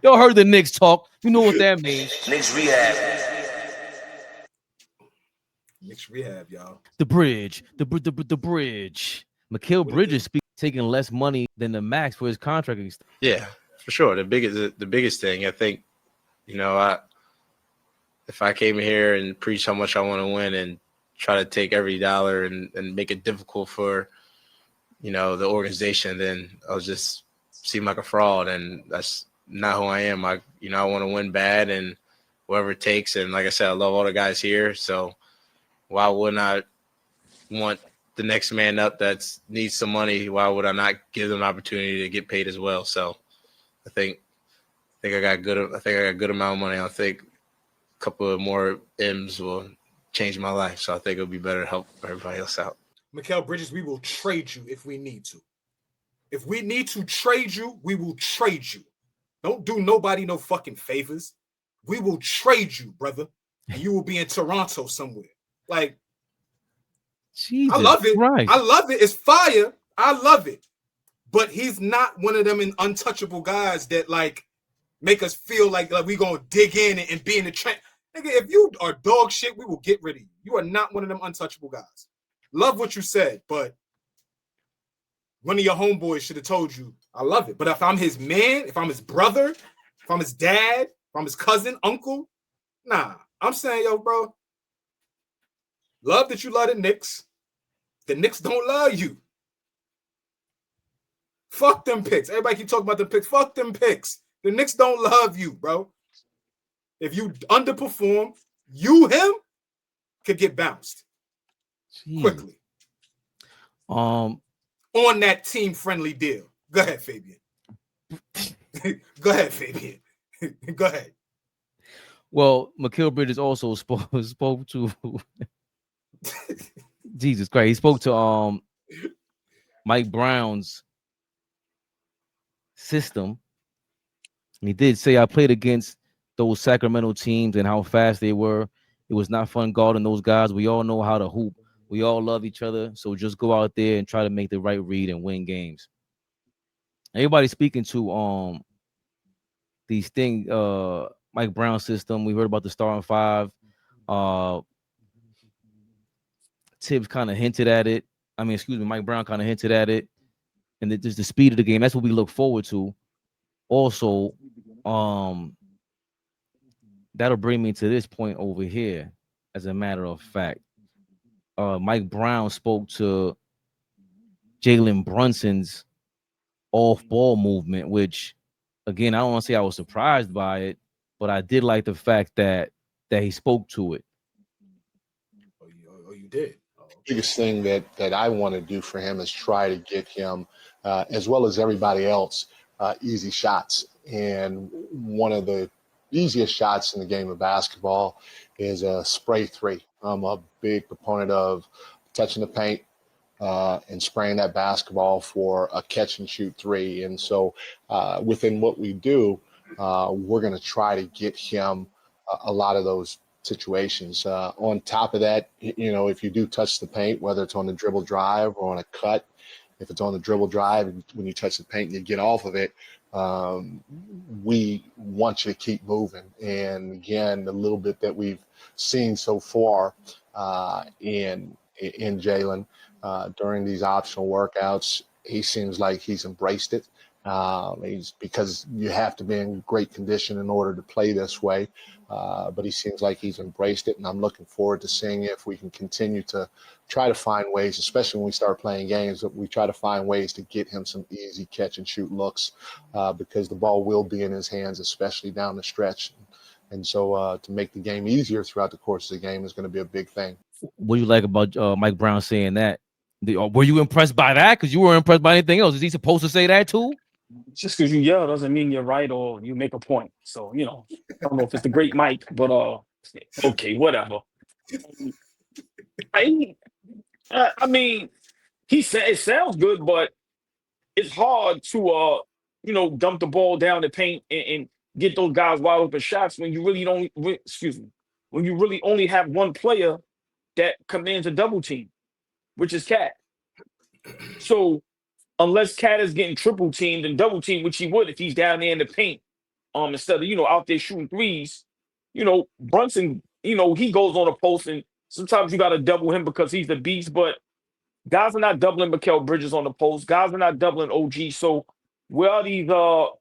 Y'all heard the Knicks talk. You know what that means. Knicks Rehab. Knicks Rehab, y'all. The bridge. The bridge. Mikal Bridges taking less money than the max for his contract. Yeah, for sure. The biggest thing, I think, if I came here and preach how much I want to win and try to take every dollar and make it difficult for, the organization, then I'll just seem like a fraud, and that's not who I am. I want to win bad and whatever it takes. And like I said, I love all the guys here. So why wouldn't I want the next man up that needs some money? Why would I not give them an opportunity to get paid as well? So I think I got good. I think I got a good amount of money. I think a couple of more M's will change my life. So I think it'll be better to help everybody else out. Mikal Bridges, we will trade you if we need to. If we need to trade you, we will trade you. Don't do nobody no fucking favors. We will trade you, brother. And you will be in Toronto somewhere. Like, Jesus I love it. Christ. I love it. It's fire. I love it. But he's not one of them untouchable guys that like make us feel like we gonna dig in and be in the trench. Nigga, if you are dog shit, we will get rid of you. You are not one of them untouchable guys. Love what you said, but one of your homeboys should have told you, I love it. But if I'm his man, if I'm his brother, if I'm his dad, if I'm his cousin, uncle, nah. I'm saying, yo, bro, love that you love the Knicks. The Knicks don't love you. Fuck them picks. Everybody keep talking about the picks. Fuck them picks. The Knicks don't love you, bro. If you underperform, him, could get bounced. Jeez. Quickly. On that team-friendly deal. Go ahead, Fabian. Go ahead, Fabian. Go ahead. Well, Mikal Bridges also spoke to Jesus Christ. He spoke to Mike Brown's system. And he did say, I played against those Sacramento teams and how fast they were. It was not fun guarding those guys. We all know how to hoop. We all love each other. So just go out there and try to make the right read and win games. Everybody speaking to these things, Mike Brown system. We heard about the starting five. Tibbs kind of hinted at it. Mike Brown kind of hinted at it. And just the speed of the game. That's what we look forward to. Also, that'll bring me to this point over here, as a matter of fact. Mike Brown spoke to Jalen Brunson's off-ball movement, which, again, I don't want to say I was surprised by it, but I did like the fact that he spoke to it. Oh, you did? Biggest thing that I want to do for him is try to get him, as well as everybody else, easy shots. And one of the easiest shots in the game of basketball is a spray three. I'm a big proponent of touching the paint and spraying that basketball for a catch and shoot three. And so within what we do, we're going to try to get him a lot of those situations. On top of that, if you do touch the paint, whether it's on the dribble drive or on a cut, if it's on the dribble drive, when you touch the paint and you get off of it, we want you to keep moving. And again, the little bit that we've seen so far in Jalen during these optional workouts, he seems like he's embraced it. Because you have to be in great condition in order to play this way. But he seems like he's embraced it, and I'm looking forward to seeing if we can continue to try to find ways, especially when we start playing games, that we try to find ways to get him some easy catch and shoot looks because the ball will be in his hands, especially down the stretch. And so to make the game easier throughout the course of the game is going to be a big thing. What do you like about Mike Brown saying that? Were you impressed by that? Because you weren't impressed by anything else. Is he supposed to say that too? Just because you yell doesn't mean you're right or you make a point. So, I don't know if it's the great Mike, but okay, whatever. I mean, he said it sounds good, but it's hard to dump the ball down the paint and get those guys wide open shots when you really don't. When you really only have one player that commands a double team, which is Cat. So unless Cat is getting triple teamed and double teamed, which he would if he's down there in the paint, instead of out there shooting threes. Brunson, he goes on a post, and sometimes you got to double him because he's the beast. But guys are not doubling Mikal Bridges on the post. Guys are not doubling OG. So where are these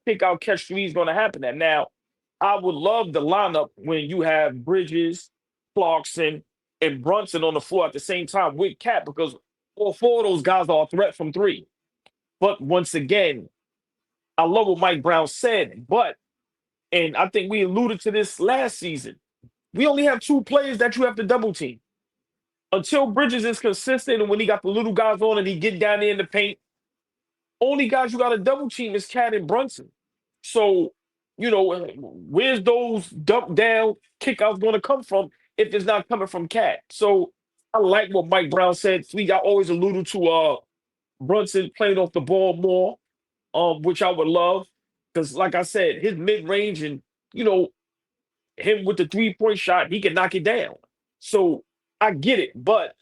pick out catch threes going to happen at? Now, I would love the lineup when you have Bridges, Clarkson, and Brunson on the floor at the same time with Cat, because all four of those guys are a threat from three. But once again, I love what Mike Brown said, and I think we alluded to this last season, we only have two players that you have to double team. Until Bridges is consistent and when he got the little guys on and he get down there in the paint, only guys you got to double team is Cat and Brunson. So, where's those dump down kickouts going to come from if it's not coming from Cat? So I like what Mike Brown said. I always alluded to Brunson playing off the ball more, which I would love. Because like I said, his mid-range and, him with the three-point shot, he can knock it down. So I get it. But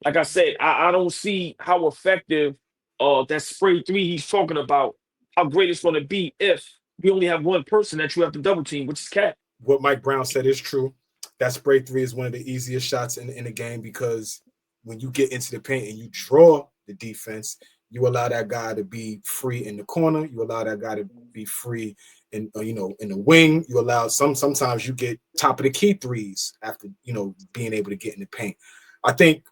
like I said, I don't see how effective that spray three he's talking about, how great it's going to be if we only have one person that you have to double team, which is Cat. What Mike Brown said is true. That spray three is one of the easiest shots in the game, because when you get into the paint and you draw the defense, you allow that guy to be free in the corner. You allow that guy to be free in in the wing. You allow sometimes you get top of the key threes after being able to get in the paint. I think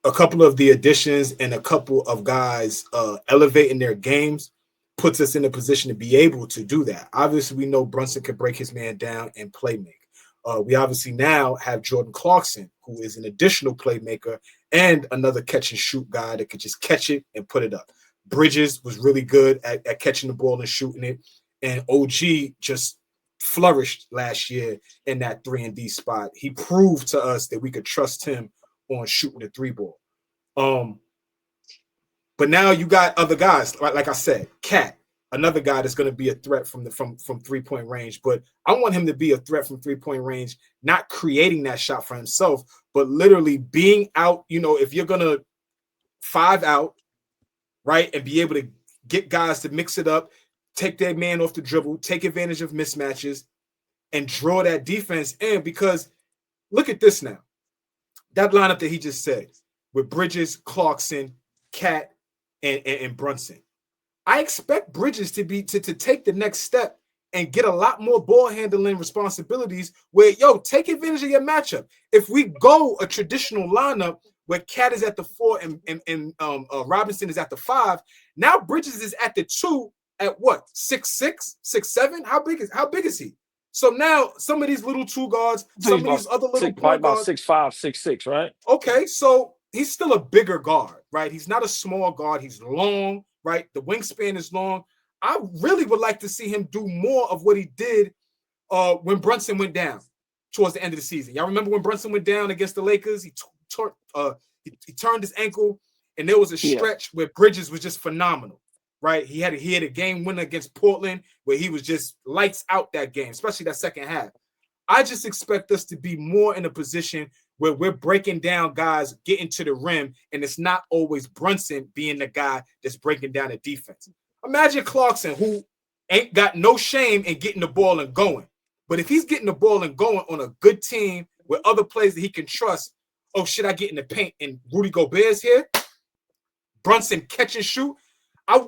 a couple of the additions and a couple of guys elevating their games puts us in a position to be able to do that. Obviously, we know Brunson could break his man down and play make. We obviously now have Jordan Clarkson, who is an additional playmaker and another catch and shoot guy that could just catch it and put it up. Bridges was really good at catching the ball and shooting it. And OG just flourished last year in that 3-and-D spot. He proved to us that we could trust him on shooting the three ball. But now you got other guys, like I said, Cat, another guy that's going to be a threat from 3-point range. But I want him to be a threat from 3-point range, not creating that shot for himself, but literally being out. If you're going to 5 out, right, and be able to get guys to mix it up, take their man off the dribble, take advantage of mismatches, and draw that defense in. Because look at this now. That lineup that he just said with Bridges, Clarkson, Cat, and Brunson. I expect Bridges to take the next step and get a lot more ball handling responsibilities where, take advantage of your matchup. If we go a traditional lineup where Cat is at the 4 and Robinson is at the 5, now Bridges is at the 2 at what? 6'6", 6'7"? How big is he? So now some of these little 2 guards, some of these other little point guards, about 6'5", 6'6", right? Okay, so he's still a bigger guard, right? He's not a small guard. He's long, right? The wingspan is long. I really would like to see him do more of what he did when Brunson went down towards the end of the season. Y'all remember when Brunson went down against the Lakers? He turned his ankle, and there was a stretch where Bridges was just phenomenal, right? He had a game winner against Portland where he was just lights out that game, especially that second half. I just expect us to be more in a position where we're breaking down guys getting to the rim, and it's not always Brunson being the guy that's breaking down the defense. Imagine Clarkson, who ain't got no shame in getting the ball and going. But if he's getting the ball and going on a good team with other players that he can trust, oh, should I get in the paint and Rudy Gobert's here? Brunson catch and shoot. I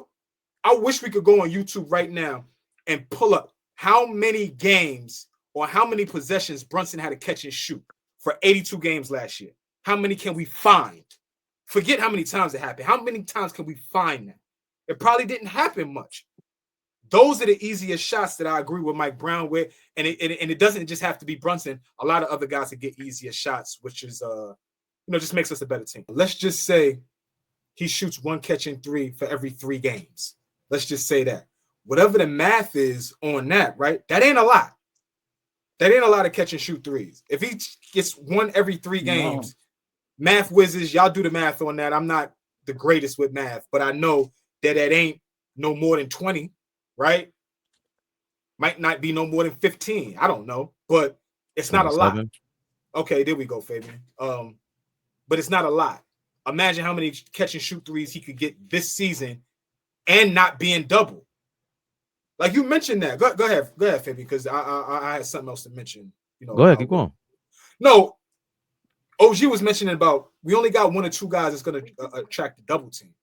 wish we could go on YouTube right now and pull up how many games or how many possessions Brunson had to catch and shoot for 82 games last year. How many can we find? Forget how many times it happened. How many times can we find that? It probably didn't happen much. Those are the easiest shots that I agree with Mike Brown with. And it doesn't just have to be Brunson. A lot of other guys that get easier shots, which is, just makes us a better team. Let's just say he shoots 1 catch and 3 for every 3 games. Let's just say that. Whatever the math is on that, right? That ain't a lot. That ain't a lot of catch and shoot threes. If he gets 1 every 3 games, math whizzes, y'all do the math on that. I'm not the greatest with math, but I know that ain't no more than 20, right? Might not be no more than 15. I don't know, but it's not a lot. Okay, there we go, Fabian. But it's not a lot. Imagine how many catch and shoot threes he could get this season and not being double. Like you mentioned that. Go ahead, Fabi, because I had something else to mention. You know, Go ahead, keep going. No, OG was mentioning about we only got 1 or 2 guys that's going to attract the double team.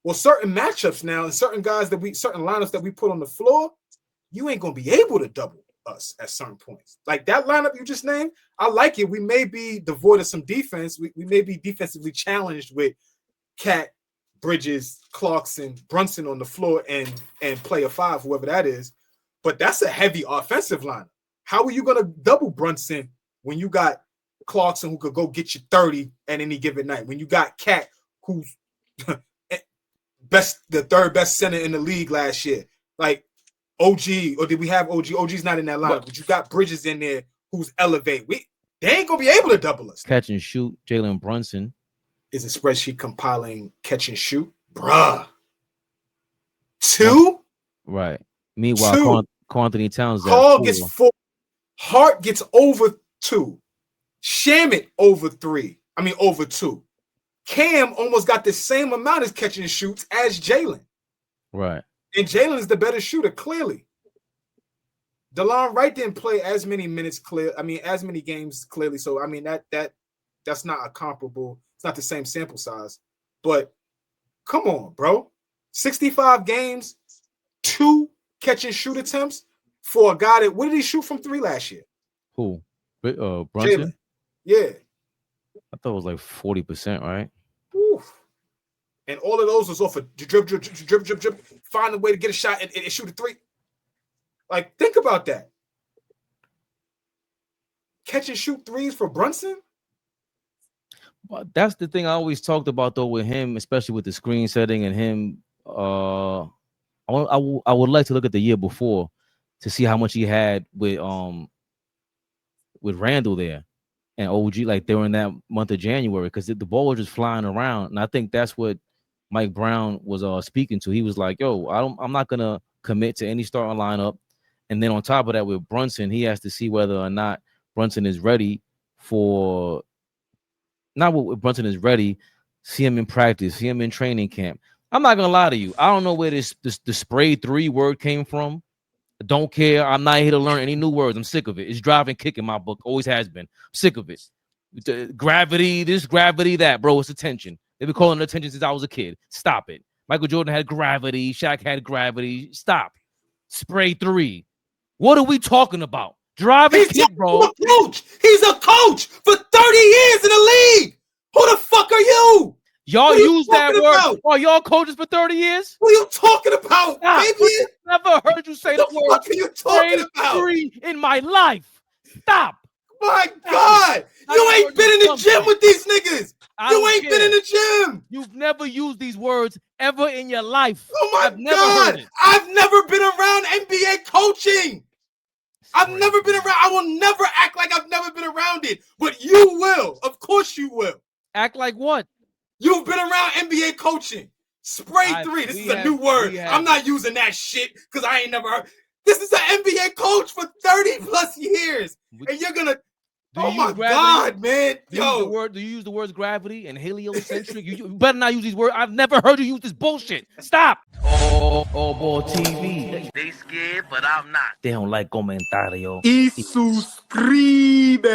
Well, certain matchups now and certain lineups that we put on the floor, you ain't going to be able to double us at certain points. Like that lineup you just named, I like it. We may be devoid of some defense. We may be defensively challenged with Cat, Bridges, Clarkson, Brunson on the floor and player 5, whoever that is. But that's a heavy offensive lineup. How are you going to double Brunson when you got Clarkson who could go get you 30 at any given night? When you got Cat who's the third best center in the league last year. Like OG, or did we have OG? OG's not in that lineup, but you got Bridges in there who's elevate. They ain't gonna be able to double us. Catch and shoot, Jalen Brunson. Is a spreadsheet compiling catch and shoot? Bruh. 2? Right. Meanwhile, Anthony Towns. Carl gets 4. Hart gets over 2. Shamit over 3. I mean over 2. Cam almost got the same amount of catch and shoots as Jalen. Right. And Jalen is the better shooter, clearly. DeLon Wright didn't play as many minutes as many games clearly. So I mean that's not a comparable, it's not the same sample size. But come on, bro. 65 games, 2 catch and shoot attempts for a guy that, what did he shoot from 3 last year? Who? Brunson? Jalen. Yeah. I thought it was like 40%, right? Oof. And all of those was off a drip, find a way to get a shot and shoot a 3. Like, think about that. Catch and shoot 3s for Brunson? Well, that's the thing I always talked about, though, with him, especially with the screen setting and him. I would like to look at the year before to see how much he had with Randall there and OG, like during that month of January, because the ball was just flying around, and I think that's what Mike Brown was speaking to. He was like, "Yo, I'm not gonna commit to any starting lineup," and then on top of that, with Brunson, he has to see whether or not Brunson is ready for. Not what Brunson is ready. See him in practice. See him in training camp. I'm not gonna lie to you. I don't know where the spray 3 word came from. I don't care. I'm not here to learn any new words. I'm sick of it. It's driving kick in my book. Always has been. I'm sick of it. Gravity, this, gravity, that, bro. It's attention. They've been calling it attention since I was a kid. Stop it. Michael Jordan had gravity. Shaq had gravity. Stop. Spray 3. What are we talking about? Driving kick, bro. A coach. He's a coach for 30 years in the league. Who the fuck are you? Y'all use that word. Oh, y'all coaches for 30 years? What are you talking about, baby? Never heard you say the word. What are you talking about? 3 in my life. Stop. My God. You ain't been in the gym with these niggas. You ain't been in the gym. You've never used these words ever in your life. Oh my God. I've never been around NBA coaching. I've never been around. I will never act like I've never been around it. But you will. Of course you will. Act like what? You've been around NBA coaching. Spray 3. This is a new word. I'm not using that shit because I ain't never heard. This is an NBA coach for 30 plus years. And you're going to. Oh my God, man. Do you use the words gravity and heliocentric? You better not use these words. I've never heard you use this bullshit. Stop. ALLBALL TV. They scared, but I'm not. They don't like comentario. Y suscribe.